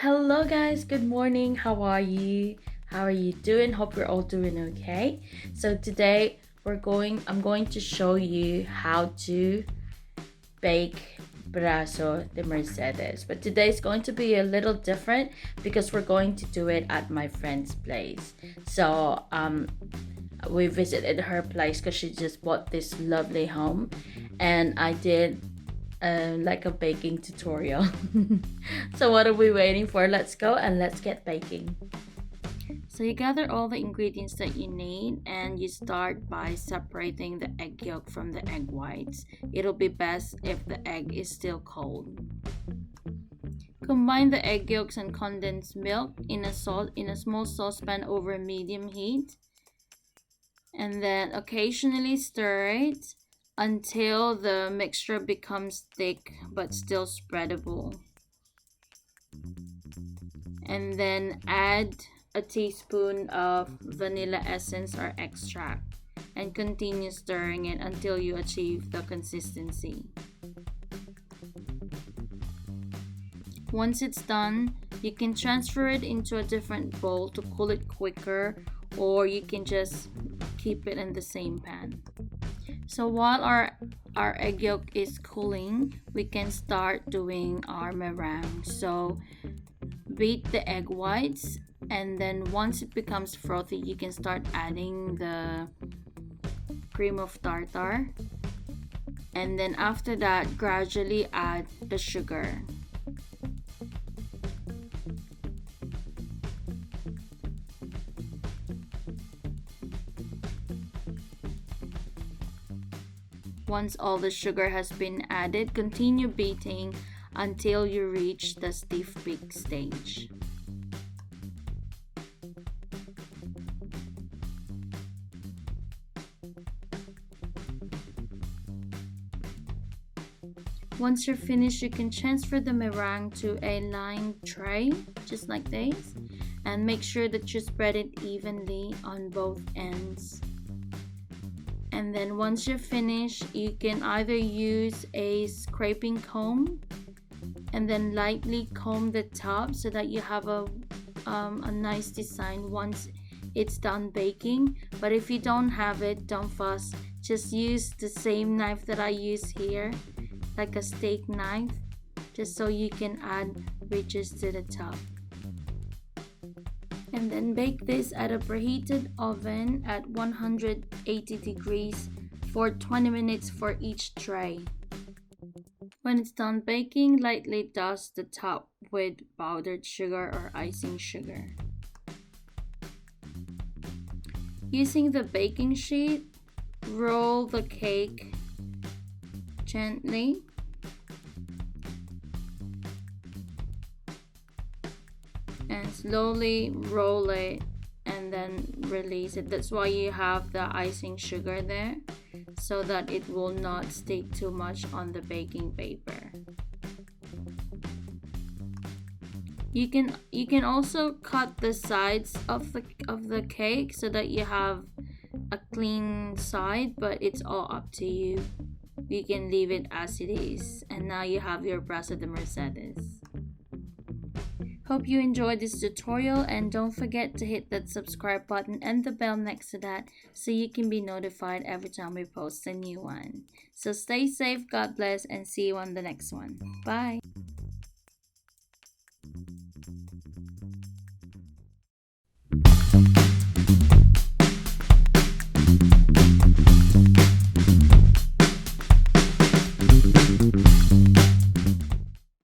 Hello guys, good morning. How are you? How are you doing? Hope you're all doing okay. So today I'm going to show you how to bake Brazo de Mercedes. But today is going to be a little different because we're going to do it at my friend's place. So we visited her place because she just bought this lovely home, and I did like a baking tutorial. So what are we waiting for? Let's go and let's get baking. So you gather all the ingredients that you need, and you start by separating the egg yolk from the egg whites. It'll be best if the egg is still cold. Combine the egg yolks and condensed milk in a small saucepan over medium heat, and then occasionally stir it until the mixture becomes thick but still spreadable. And then add a teaspoon of vanilla essence or extract and continue stirring it until you achieve the consistency. Once it's done, you can transfer it into a different bowl to cool it quicker, or you can just keep it in the same pan. So while our egg yolk is cooling, we can start doing our meringue. So beat the egg whites, and then once it becomes frothy, you can start adding the cream of tartar, and then after that gradually add the sugar. Once all the sugar has been added, continue beating until you reach the stiff peak stage. Once you're finished, you can transfer the meringue to a lined tray, just like this, and make sure that you spread it evenly on both ends. And then once you're finished, you can either use a scraping comb and then lightly comb the top so that you have a nice design once it's done baking. But if you don't have it, don't fuss. Just use the same knife that I use here, like a steak knife, just so you can add ridges to the top. And then bake this at a preheated oven at 180 degrees for 20 minutes for each tray. When it's done baking, lightly dust the top with powdered sugar or icing sugar. Using the baking sheet, roll the cake gently. And slowly roll it and then release it. That's why you have the icing sugar there, so that it will not stick too much on the baking paper. You can also cut the sides of the cake so that you have a clean side, but it's all up to you. You can leave it as it is, and now you have your Brazo de Mercedes. Hope you enjoyed this tutorial, and don't forget to hit that subscribe button and the bell next to that so you can be notified every time we post a new one. So stay safe, God bless, and see you on the next one. Bye!